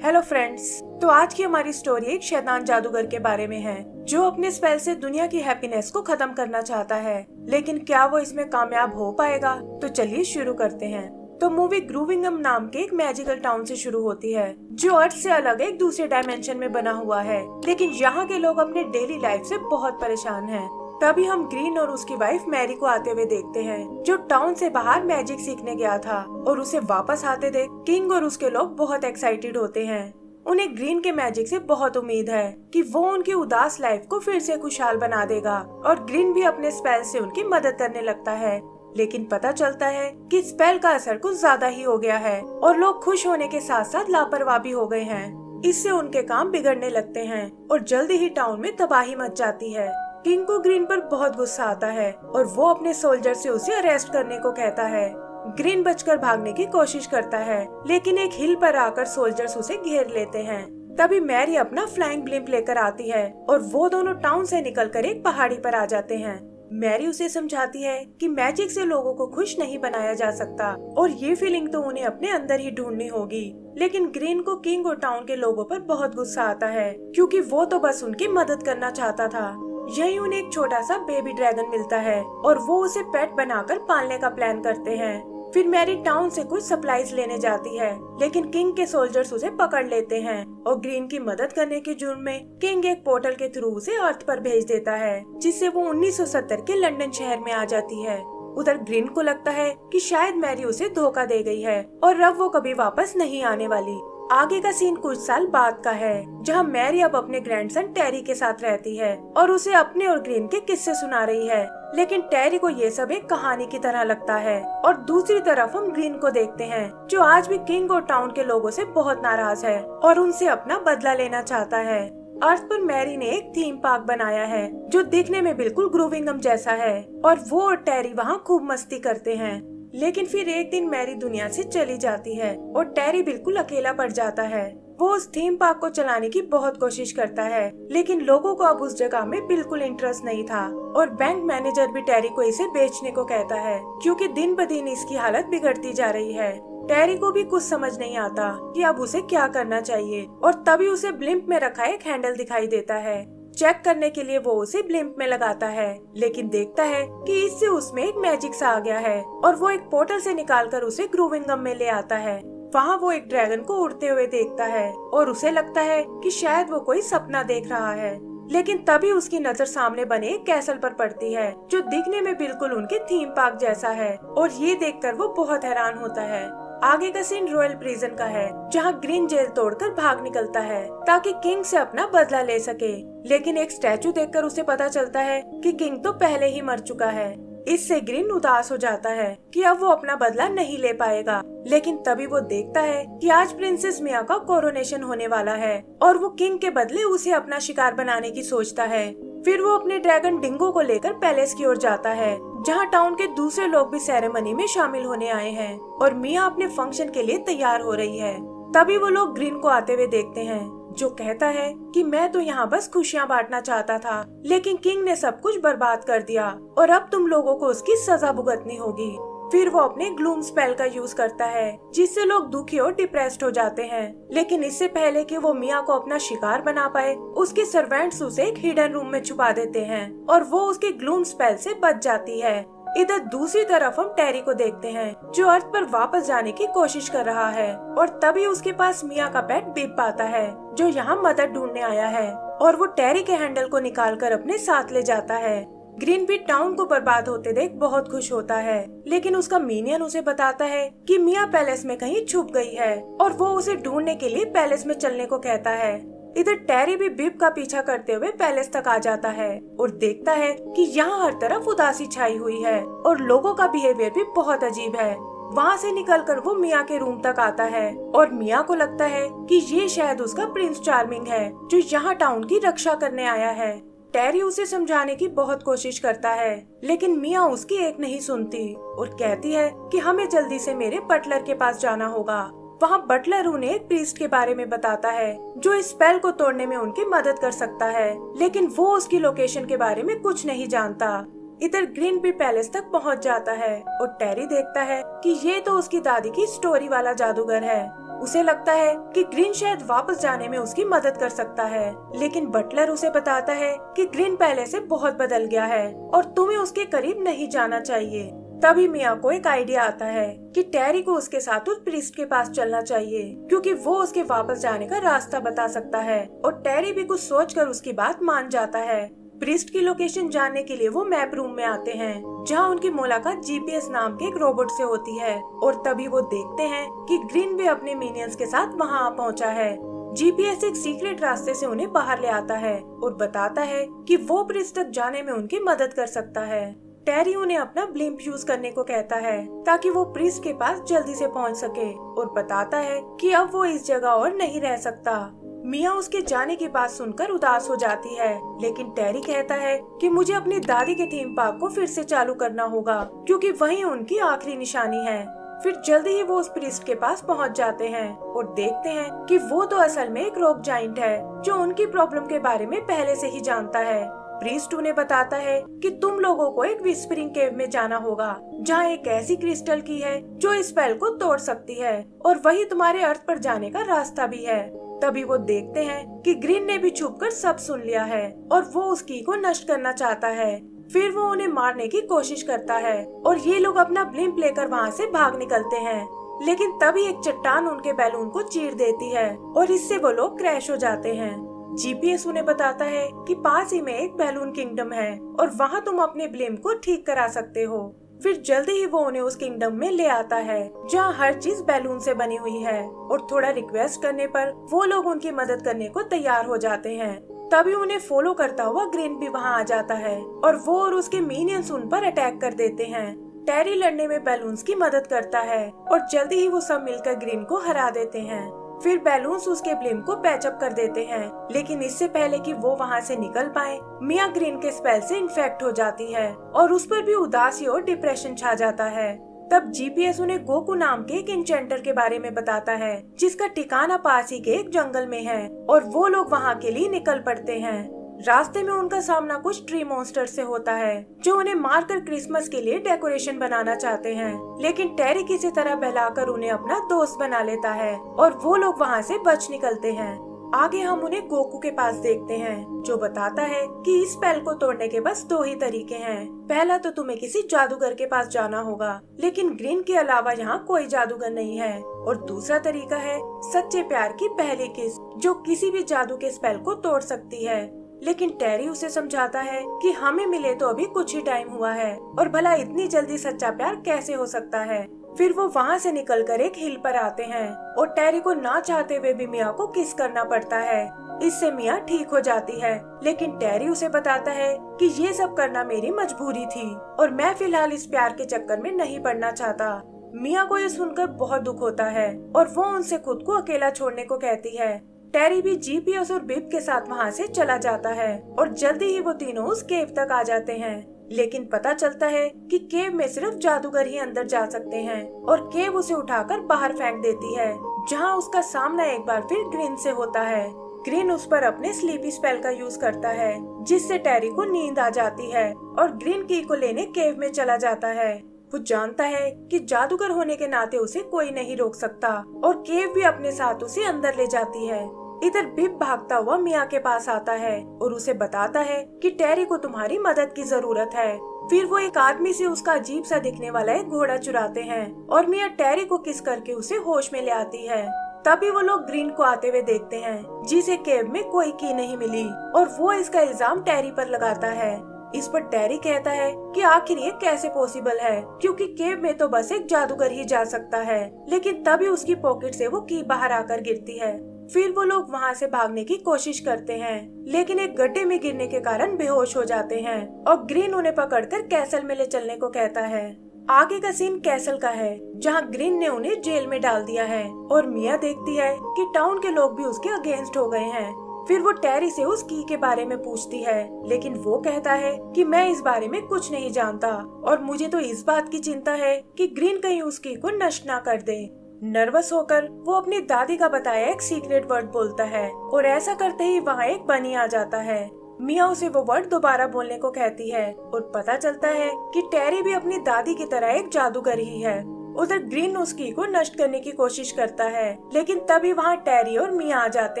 Hello friends. तो आज की हमारी स्टोरी एक शैतान जादूगर के बारे में है जो अपने स्पेल से दुनिया की हैप्पीनेस को खत्म करना चाहता है। लेकिन क्या वो इसमें कामयाब हो पाएगा? तो चलिए शुरू करते हैं। तो मूवी ग्रूविंगम नाम के एक मैजिकल टाउन से शुरू होती है जो अर्थ से अलग एक दूसरे डायमेंशन में बना हुआ है। लेकिन यहाँ के लोग अपने डेली लाइफ से बहुत परेशान हैं। तभी हम ग्रीन और उसकी वाइफ मैरी को आते हुए देखते हैं जो टाउन से बाहर मैजिक सीखने गया था, और उसे वापस आते देख किंग और उसके लोग बहुत एक्साइटेड होते हैं। उन्हें ग्रीन के मैजिक से बहुत उम्मीद है कि वो उनकी उदास लाइफ को फिर से खुशहाल बना देगा, और ग्रीन भी अपने स्पेल से उनकी मदद करने लगता है। लेकिन पता चलता है कि स्पेल का असर कुछ ज्यादा ही हो गया है और लोग खुश होने के साथ साथ लापरवाह भी हो गए हैं। इससे उनके काम बिगड़ने लगते हैं और जल्दी ही टाउन में तबाही मच जाती है। किंग को ग्रीन पर बहुत गुस्सा आता है और वो अपने सोल्जर से उसे अरेस्ट करने को कहता है। ग्रीन बचकर भागने की कोशिश करता है, लेकिन एक हिल पर आकर सोल्जर्स उसे घेर लेते हैं। तभी मैरी अपना फ्लाइंग ब्लिम्प लेकर आती है और वो दोनों टाउन से निकलकर एक पहाड़ी पर आ जाते हैं। मैरी उसे समझाती है कि मैजिक से लोगों को खुश नहीं बनाया जा सकता और ये फीलिंग तो उन्हें अपने अंदर ही ढूंढनी होगी। लेकिन ग्रीन को किंग और टाउन के लोगों पर बहुत गुस्सा आता है क्योंकि वो तो बस उनकी मदद करना चाहता था। यही उन्हें एक छोटा सा बेबी ड्रैगन मिलता है और वो उसे पेट बनाकर पालने का प्लान करते हैं। फिर मैरी टाउन से कुछ सप्लाईज लेने जाती है, लेकिन किंग के सोल्जर्स उसे पकड़ लेते हैं और ग्रीन की मदद करने के जुर्म में किंग एक पोर्टल के थ्रू उसे अर्थ पर भेज देता है, जिससे वो 1970 के लंदन शहर में आ जाती है। उधर ग्रीन को लगता है कि शायद मैरी उसे धोखा दे गई है और अब वो कभी वापस नहीं आने वाली। आगे का सीन कुछ साल बाद का है, जहां मैरी अब अपने ग्रैंडसन टेरी के साथ रहती है और उसे अपने और ग्रीन के किस्से सुना रही है। लेकिन टेरी को ये सब एक कहानी की तरह लगता है। और दूसरी तरफ हम ग्रीन को देखते हैं जो आज भी किंग और टाउन के लोगों से बहुत नाराज है और उनसे अपना बदला लेना चाहता है। अर्थ पर मैरी ने एक थीम पार्क बनाया है जो दिखने में बिल्कुल ग्रूविंगम जैसा है, और वो और टेरी वहाँ खूब मस्ती करते हैं। लेकिन फिर एक दिन मैरी दुनिया से चली जाती है और टेरी बिल्कुल अकेला पड़ जाता है। वो उस थीम पार्क को चलाने की बहुत कोशिश करता है, लेकिन लोगों को अब उस जगह में बिल्कुल इंटरेस्ट नहीं था, और बैंक मैनेजर भी टेरी को इसे बेचने को कहता है क्योंकि दिन ब दिन इसकी हालत बिगड़ती जा रही है। टेरी को भी कुछ समझ नहीं आता कि अब उसे क्या करना चाहिए, और तभी उसे ब्लिम्प में रखा एक हैंडल दिखाई देता है। चेक करने के लिए वो उसे ब्लिम्प में लगाता है, लेकिन देखता है कि इससे उसमें एक मैजिक सा आ गया है और वो एक पोर्टल से निकालकर उसे ग्रूविंगम में ले आता है। वहाँ वो एक ड्रैगन को उड़ते हुए देखता है और उसे लगता है कि शायद वो कोई सपना देख रहा है। लेकिन तभी उसकी नजर सामने बने एक कैसल पर पड़ती है जो दिखने में बिल्कुल उनके थीम पार्क जैसा है, और ये देखकर वो बहुत हैरान होता है। आगे का सीन रॉयल प्रिजन का है, जहाँ ग्रीन जेल तोड़कर भाग निकलता है ताकि किंग से अपना बदला ले सके। लेकिन एक स्टैचू देखकर उसे पता चलता है कि किंग तो पहले ही मर चुका है। इससे ग्रीन उदास हो जाता है कि अब वो अपना बदला नहीं ले पाएगा। लेकिन तभी वो देखता है कि आज प्रिंसेस मिया का कोरोनेशन होने वाला है और वो किंग के बदले उसे अपना शिकार बनाने की सोचता है। फिर वो अपने ड्रैगन डिंगो को लेकर पैलेस की ओर जाता है, जहाँ टाउन के दूसरे लोग भी सेरेमनी में शामिल होने आए हैं और मिया अपने फंक्शन के लिए तैयार हो रही है। तभी वो लोग ग्रीन को आते हुए देखते हैं जो कहता है कि मैं तो यहाँ बस खुशियाँ बांटना चाहता था, लेकिन किंग ने सब कुछ बर्बाद कर दिया और अब तुम लोगों को उसकी सजा भुगतनी होगी। फिर वो अपने ग्लूम स्पेल का यूज करता है जिससे लोग दुखी और डिप्रेस्ड हो जाते हैं। लेकिन इससे पहले कि वो मिया को अपना शिकार बना पाए, उसके सर्वेंट्स उसे एक हिडन रूम में छुपा देते हैं और वो उसके ग्लूम स्पेल से बच जाती है। इधर दूसरी तरफ हम टेरी को देखते हैं जो अर्थ पर वापस जाने की कोशिश कर रहा है, और तभी उसके पास मिया का पेट बिप आता है जो यहाँ मदद ढूंढने आया है, और वो टेरी के हैंडल को निकालकर अपने साथ ले जाता है। ग्रीन भी टाउन को बर्बाद होते देख बहुत खुश होता है, लेकिन उसका मीनियन उसे बताता है कि मिया पैलेस में कहीं छुप गई है और वो उसे ढूंढने के लिए पैलेस में चलने को कहता है। इधर टेरी भी बिप का पीछा करते हुए पैलेस तक आ जाता है और देखता है कि यहाँ हर तरफ उदासी छाई हुई है और लोगों का बिहेवियर भी बहुत अजीब है। वहाँ से निकलकर वो मिया के रूम तक आता है और मिया को लगता है कि ये शायद उसका प्रिंस चार्मिंग है जो यहाँ टाउन की रक्षा करने आया है। टेरी उसे समझाने की बहुत कोशिश करता है, लेकिन मिया उसकी एक नहीं सुनती और कहती है कि हमें जल्दी से मेरे बटलर के पास जाना होगा। वहाँ बटलर उन्हें एक प्रीस्ट के बारे में बताता है जो इस स्पेल को तोड़ने में उनकी मदद कर सकता है, लेकिन वो उसकी लोकेशन के बारे में कुछ नहीं जानता। इधर ग्रीन भी पैलेस तक पहुँच जाता है और टेरी देखता है कि ये तो उसकी दादी की स्टोरी वाला जादूगर है। उसे लगता है कि ग्रीन शायद वापस जाने में उसकी मदद कर सकता है, लेकिन बटलर उसे बताता है कि ग्रीन पहले से बहुत बदल गया है और तुम्हें उसके करीब नहीं जाना चाहिए। तभी मिया को एक आइडिया आता है कि टेरी को उसके साथ उस प्रीस्ट के पास चलना चाहिए, क्योंकि वो उसके वापस जाने का रास्ता बता सकता है। और टेरी भी कुछ सोचकर उसकी बात मान जाता है। प्रीस्ट की लोकेशन जानने के लिए वो मैप रूम में आते हैं, जहाँ उनकी मुलाकात जीपीएस नाम के एक रोबोट से होती है। और तभी वो देखते हैं कि ग्रीन भी अपने मिनियंस के साथ वहाँ आ पहुँचा है। जीपीएस एक सीक्रेट रास्ते से उन्हें बाहर ले आता है और बताता है कि वो प्रीस्ट तक जाने में उनकी मदद कर सकता है। टेरी उन्हें अपना ब्लिम्प यूज करने को कहता है ताकि वो प्रीस्ट के पास जल्दी से पहुंच सके, और बताता है कि अब वो इस जगह और नहीं रह सकता। मिया उसके जाने की बात सुनकर उदास हो जाती है, लेकिन टेरी कहता है कि मुझे अपनी दादी के थीम पार्क को फिर से चालू करना होगा, क्योंकि वही उनकी आखिरी निशानी है। फिर जल्दी ही वो उस प्रीस्ट के पास पहुंच जाते हैं और देखते हैं कि वो तो असल में एक रॉक जाइंट है जो उनकी प्रॉब्लम के बारे में पहले से ही जानता है। प्रीस्ट उन्हें बताता है कि तुम लोगों को एक विस्परिंग केव में जाना होगा, जहाँ एक ऐसी क्रिस्टल की है जो इस स्पेल को तोड़ सकती है, और वही तुम्हारे अर्थ पर जाने का रास्ता भी है। तभी वो देखते हैं कि ग्रीन ने भी छुपकर सब सुन लिया है और वो उस की को नष्ट करना चाहता है। फिर वो उन्हें मारने की कोशिश करता है और ये लोग अपना ब्लिम्प लेकर वहाँ से भाग निकलते हैं, लेकिन तभी एक चट्टान उनके बैलून को चीर देती है और इससे वो लोग क्रैश हो जाते हैं। जीपीएस उन्हें बताता है कि पास ही में एक बैलून किंगडम है और वहाँ तुम अपने ब्लिम्प को ठीक करा सकते हो। फिर जल्दी ही वो उन्हें उस किंगडम में ले आता है जहाँ हर चीज बैलून से बनी हुई है, और थोड़ा रिक्वेस्ट करने पर वो लोग उनकी मदद करने को तैयार हो जाते हैं। तभी उन्हें फॉलो करता हुआ ग्रीन भी वहाँ आ जाता है और वो और उसके मिनियंस उन पर अटैक कर देते हैं। टेरी लड़ने में बैलून्स की मदद करता है और जल्दी ही वो सब मिलकर ग्रीन को हरा देते हैं। फिर बैलून्स उसके ब्लिम्प को पैचअप कर देते हैं, लेकिन इससे पहले कि वो वहाँ से निकल पाए, मिया ग्रीन के स्पेल से इन्फेक्ट हो जाती है और उस पर भी उदासी और डिप्रेशन छा जाता है। तब जीपीएस उन्हें गोकू नाम के एक इंचेंटर के बारे में बताता है, जिसका ठिकाना पास ही के एक जंगल में है, और वो लोग वहाँ के लिए निकल पड़ते हैं। रास्ते में उनका सामना कुछ ट्री मॉन्स्टर से होता है जो उन्हें मारकर क्रिसमस के लिए डेकोरेशन बनाना चाहते हैं, लेकिन टेरी किसी तरह बहलाकर उन्हें अपना दोस्त बना लेता है और वो लोग वहाँ से बच निकलते हैं। आगे हम उन्हें गोकू के पास देखते हैं, जो बताता है कि इस स्पेल को तोड़ने के बस दो ही तरीके हैं। पहला तो तुम्हें किसी जादूगर के पास जाना होगा, लेकिन ग्रीन के अलावा यहाँ कोई जादूगर नहीं है, और दूसरा तरीका है सच्चे प्यार की पहली किस, जो किसी भी जादू के स्पेल को तोड़ सकती है। लेकिन टेरी उसे समझाता है कि हमें मिले तो अभी कुछ ही टाइम हुआ है और भला इतनी जल्दी सच्चा प्यार कैसे हो सकता है। फिर वो वहाँ से निकलकर एक हिल पर आते हैं और टेरी को ना चाहते हुए भी मिया को किस करना पड़ता है। इससे मिया ठीक हो जाती है, लेकिन टेरी उसे बताता है कि ये सब करना मेरी मजबूरी थी और मैं फिलहाल इस प्यार के चक्कर में नहीं पड़ना चाहता। मिया को ये सुनकर बहुत दुख होता है और वो उनसे खुद को अकेला छोड़ने को कहती है। टेरी भी जीपीएस और बिप के साथ वहाँ से चला जाता है और जल्दी ही वो तीनों उस केव तक आ जाते हैं, लेकिन पता चलता है कि केव में सिर्फ जादूगर ही अंदर जा सकते हैं और केव उसे उठाकर बाहर फेंक देती है, जहाँ उसका सामना एक बार फिर ग्रीन से होता है। ग्रीन उस पर अपने स्लीपी स्पेल का यूज करता है, जिससे टेरी को नींद आ जाती है और ग्रीन की को लेने केव में चला जाता है। वो जानता है कि जादूगर होने के नाते उसे कोई नहीं रोक सकता और केव भी अपने साथ उसे अंदर ले जाती है। इधर बिप भागता हुआ मिया के पास आता है और उसे बताता है कि टेरी को तुम्हारी मदद की जरूरत है। फिर वो एक आदमी से उसका अजीब सा दिखने वाला एक घोड़ा चुराते हैं और मिया टेरी को किस करके उसे होश में ले आती है। तभी वो लोग ग्रीन को आते हुए देखते हैं, जिसे केव में कोई की नहीं मिली, और वो इसका इल्जाम टेरी पर लगाता है। इस पर टेरी कहता है कि आखिर ये कैसे पॉसिबल है, क्योंकि केव में तो बस एक जादूगर ही जा सकता है। लेकिन तभी उसकी पॉकेट से वो की बाहर आकर गिरती है। फिर वो लोग वहाँ से भागने की कोशिश करते हैं, लेकिन एक गड्ढे में गिरने के कारण बेहोश हो जाते हैं और ग्रीन उन्हें पकड़कर कैसल में ले चलने को कहता है। आगे का सीन कैसल का है, जहाँ ग्रीन ने उन्हें जेल में डाल दिया है और मिया देखती है कि टाउन के लोग भी उसके अगेंस्ट हो गए हैं। फिर वो टेरी से उस की के बारे में पूछती है, लेकिन वो कहता है कि मैं इस बारे में कुछ नहीं जानता और मुझे तो इस बात की चिंता है कि ग्रीन कहीं उस की को नष्ट ना कर दे। नर्वस होकर वो अपनी दादी का बताया एक सीक्रेट वर्ड बोलता है और ऐसा करते ही वहाँ एक बनी आ जाता है। मिया उसे वो वर्ड दोबारा बोलने को कहती है और पता चलता है कि टेरी भी अपनी दादी की तरह एक जादूगर ही है। उधर ग्रीन उस की को नष्ट करने की कोशिश करता है, लेकिन तभी वहाँ टेरी और मिया आ जाते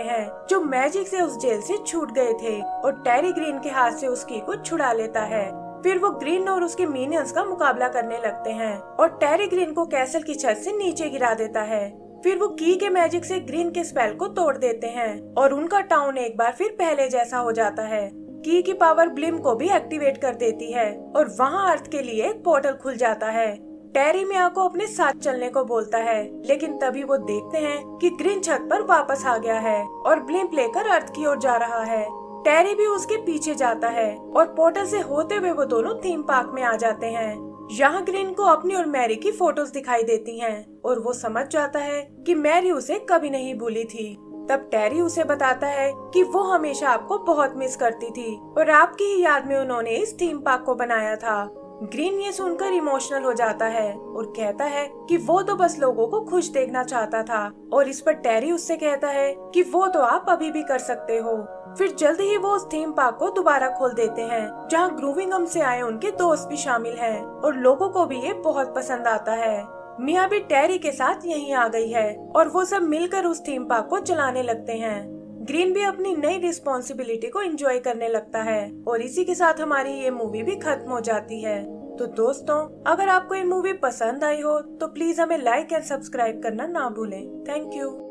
हैं जो मैजिक से उस जेल से छूट गए थे, और टेरी ग्रीन के हाथ से उस की को छुड़ा लेता है। फिर वो ग्रीन और उसके मिनियंस का मुकाबला करने लगते हैं और टेरी ग्रीन को कैसल की छत से नीचे गिरा देता है। फिर वो की के मैजिक से ग्रीन के स्पेल को तोड़ देते हैं और उनका टाउन एक बार फिर पहले जैसा हो जाता है। की पावर ब्लिम को भी एक्टिवेट कर देती है और वहाँ अर्थ के लिए एक पोर्टल खुल जाता है। टेरी मिया को अपने साथ चलने को बोलता है, लेकिन तभी वो देखते हैं कि ग्रीन छत पर वापस आ गया है और ब्लिम लेकर अर्थ की ओर जा रहा है। टेरी भी उसके पीछे जाता है और पोर्टल से होते हुए वो दोनों थीम पार्क में आ जाते हैं। यहाँ ग्रीन को अपनी और मैरी की फोटोज दिखाई देती हैं और वो समझ जाता है कि मैरी उसे कभी नहीं भूली थी। तब टेरी उसे बताता है कि वो हमेशा आपको बहुत मिस करती थी और आपकी ही याद में उन्होंने इस थीम पार्क को बनाया था। ग्रीन ये सुनकर इमोशनल हो जाता है और कहता है कि वो तो बस लोगों को खुश देखना चाहता था, और इस पर टेरी उससे कहता है कि वो तो आप अभी भी कर सकते हो। फिर जल्दी ही वो उस थीम पार्क को दोबारा खोल देते हैं, जहाँ ग्रूविंगम से आए उनके दोस्त भी शामिल हैं और लोगों को भी ये बहुत पसंद आता है। मिया भी टेरी के साथ यहीं आ गई है और वो सब मिलकर उस थीम पार्क को चलाने लगते हैं। ग्रीन भी अपनी नई रिस्पॉन्सिबिलिटी को एंजॉय करने लगता है और इसी के साथ हमारी ये मूवी भी खत्म हो जाती है। तो दोस्तों, अगर आपको ये मूवी पसंद आई हो तो प्लीज हमें लाइक एंड सब्सक्राइब करना ना भूलें। Thank you.